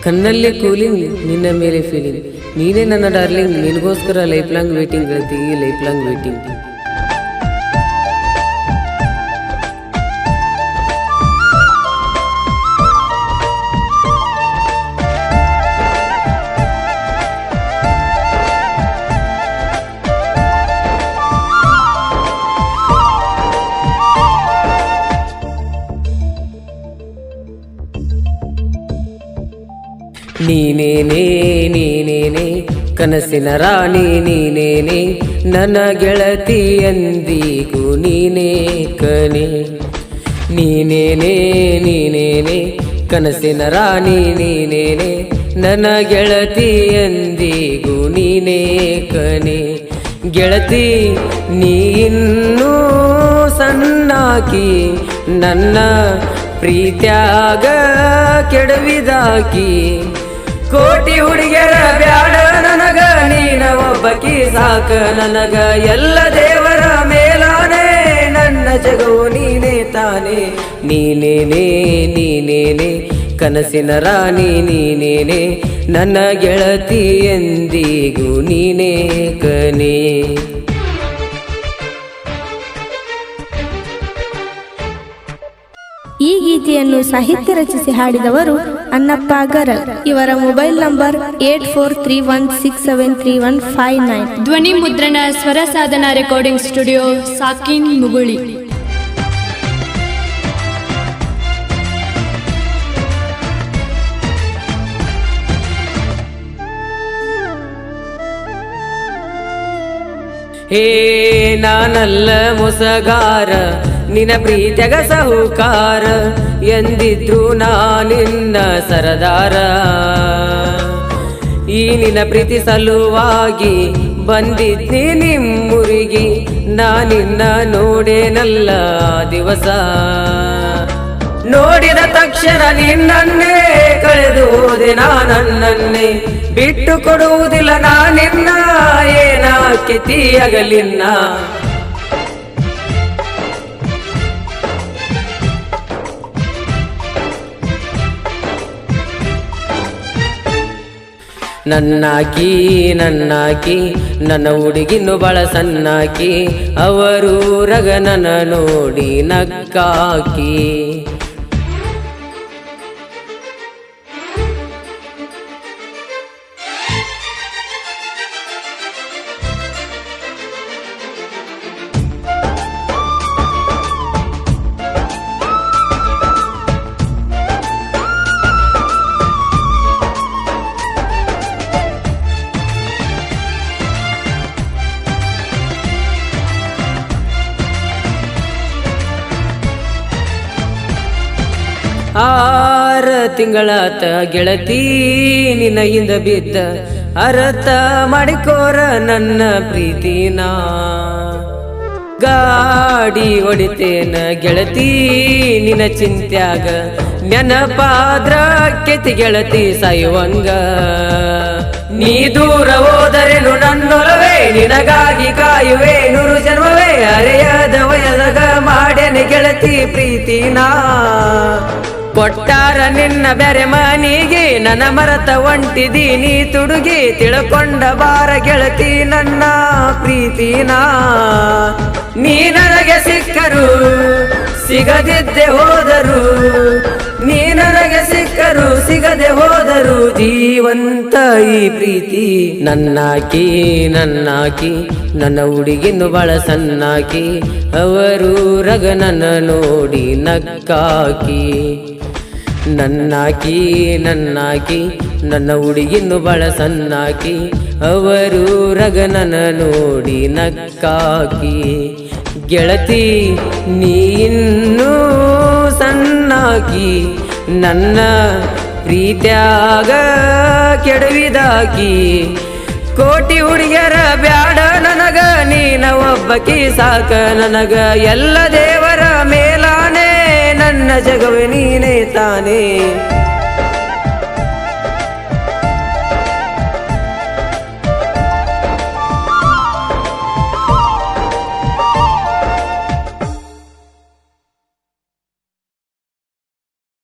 ಕಣ್ಣಲ್ಲಿ ಕೂಲಿಂಗ್ ನಿನ್ನ ಮೇಲೆ ಫೀಲಿಂಗ್, ನೀನೇ ನನ್ನ ಡಾರ್ಲಿಂಗ್, ನಿನಗೋಸ್ಕರ ಲೈಫ್ ಲಾಂಗ್ ವೇಟಿಂಗ್ ಗೆಳತಿ, ಲೈಫ್ ಲಾಂಗ್ ವೇಟಿಂಗ್. ನೀನೇನೇ ನೀನೇನೇ ಕನಸಿನ ರಾಣಿ, ನೀನೇನೇ ನನ್ನ ಗೆಳತಿ ಎಂದಿಗೂ ನೀನೇ ಕಣೆ. ನೀನೇನೇ ನೀನೇನೇ ಕನಸಿನ ರಾಣಿ, ನೀನೇನೇ ನನ್ನ ಗೆಳತಿ ಎಂದಿಗೂ ನೀನೇ ಕಣೆ. ಗೆಳತಿ ನೀ ಇನ್ನೂ ಸಣ್ಣಾಕಿ, ನನ್ನ ಪ್ರೀತ್ಯಾಗ ಕೆಡವಿದಾಕಿ. ಕೋಟಿ ಹುಡುಗಿಯರ ಬ್ಯಾಡ ನನಗ, ನೀನ ಒಬ್ಬಕಿ ಸಾಕ ನನಗ. ಎಲ್ಲ ದೇವರ ಮೇಲಾನೆ ನನ್ನ ಜಗವು ನೀನೇ ತಾನೆ. ನೀನೇನೇ ನೀನೇನೇ ಕನಸಿನ ರಾಣಿ, ನೀನೇನೇ ನನ್ನ ಗೆಳತಿ ಎಂದಿಗೂ ನೀನೇ ಕಣೆ. ಈ ಗೀತೆಯನ್ನು ಸಾಹಿತ್ಯ ರಚಿಸಿ ಹಾಡಿದವರು ಅನ್ನಪ್ಪ ಗರಲ್. ಇವರ ಮೊಬೈಲ್ ನಂಬರ್ 8431673159. ಧ್ವನಿ ಮುದ್ರಣ ಸ್ವರ ಸಾಧನ ರೆಕಾರ್ಡಿಂಗ್ ಸ್ಟುಡಿಯೋ, ಸಾಕಿನ್, ಮುಗುಳಿ. ಹೇ ನಾನಲ್ಲ ಮೊಸಗಾರ, ನಿನ್ನ ಪ್ರೀತಿಯಾಗ ಸಾಹುಕಾರ, ಎಂದಿದ್ರು ನಾನಿನ್ನ ಸರದಾರ. ಈ ನಿನ್ನ ಪ್ರೀತಿ ಸಲುವಾಗಿ ಬಂದಿದ್ನಿ ನಿಮ್ಮೂರಿಗೆ, ನಾನಿನ್ನ ನೋಡೇನಲ್ಲ ದಿವಸ. ನೋಡಿದ ತಕ್ಷಣ ನಿನ್ನನ್ನೇ ಕಳೆದು ಹೋದೆ ನನ್ನನ್ನೇ, ಬಿಟ್ಟು ಕೊಡುವುದಿಲ್ಲ ನಾನಿನ್ನ, ಏನಾಕೆ ತೀಯಗಲಿನ್ನ. ನನ್ನಾಕಿ ನನ್ನಾಕಿ ನನ್ನ ಹುಡುಗಿನ್ನು ಬಳ ಸಣ್ಣಾಕಿ, ಅವರೂರಗ ನನ್ನ ನೋಡಿ ನಕ್ಕಾಕಿ. ಆರ ತಿಂಗಳಾತ ಗೆಳತಿ ನಿನ್ನ ಹಿಂದ ಬಿದ್ದ, ಅರತ ಮಾಡಿಕೋರ ನನ್ನ ಪ್ರೀತಿನ. ಗಾಡಿ ಹೊಡಿತೇನ ಗೆಳತಿ ನಿನ್ನ ಚಿಂತ್ಯಾಗ, ನೆನಪಾದ್ರ ಕೆತಿ ಗೆಳತಿ ಸಾಯುವಂಗ. ನೀ ದೂರ ಹೋದರೇನು ನನ್ನೊಲವೇ, ನಿನಗಾಗಿ ಕಾಯುವೆ ನೂರು ಜನ್ಮವೇ. ಅರೆಯದ ವಯದಾಗ ಮಾಡೇನೆ ಗೆಳತಿ ಪ್ರೀತಿನ. ಕೊಟ್ಟಾರ ನಿನ್ನ ಬೆರೆ ಮನಿಗೆ, ನನ್ನ ಮರತ ಒಂಟಿದೀನಿ ತುಡುಗಿ. ತಿಳ್ಕೊಂಡ ಬಾರ ಗೆಳತಿ ನನ್ನ ಪ್ರೀತಿನ. ನೀ ನನಗೆ ಸಿಕ್ಕರು ಸಿಗದಿದ್ದೆ ಹೋದರು, ನೀ ನನಗೆ ಸಿಕ್ಕರು ಸಿಗದೆ ಹೋದರು. ಜೀವಂತ ಈ ಪ್ರೀತಿ ನನ್ನಾಕಿ ನನ್ನಾಕಿ, ನನ್ನ ಹುಡುಗಿನ್ನು ಬಳ ಸಣ್ಣಾಕಿ, ಅವರೂರಗ ನನ್ನ ನೋಡಿ ನಕ್ಕಾಕಿ. ನನ್ನಾಕಿ ನನ್ನಾಕಿ ನನ್ನ ಹುಡುಗಿನ್ನು ಬಳ ಸಣ್ಣಾಕಿ, ಅವರೂರಗ ನನ್ನ ನೋಡಿ ನಕ್ಕಾಕಿ. ಗೆಳತಿ ನೀ ಇನ್ನೂ ಸಣ್ಣಾಕಿ, ನನ್ನ ಪ್ರೀತ್ಯಾಗ ಕೆಡವಿದಾಕಿ. ಕೋಟಿ ಹುಡುಗಿಯರ ಬ್ಯಾಡ ನನಗ, ನೀನ ಒಬ್ಬಕಿ ಸಾಕ ನನಗ. ಎಲ್ಲ ದೇವರ ಮೇಲಾನೆ ನನ್ನ ಜಗವೇ ನೀನೇ ತಾನೇ.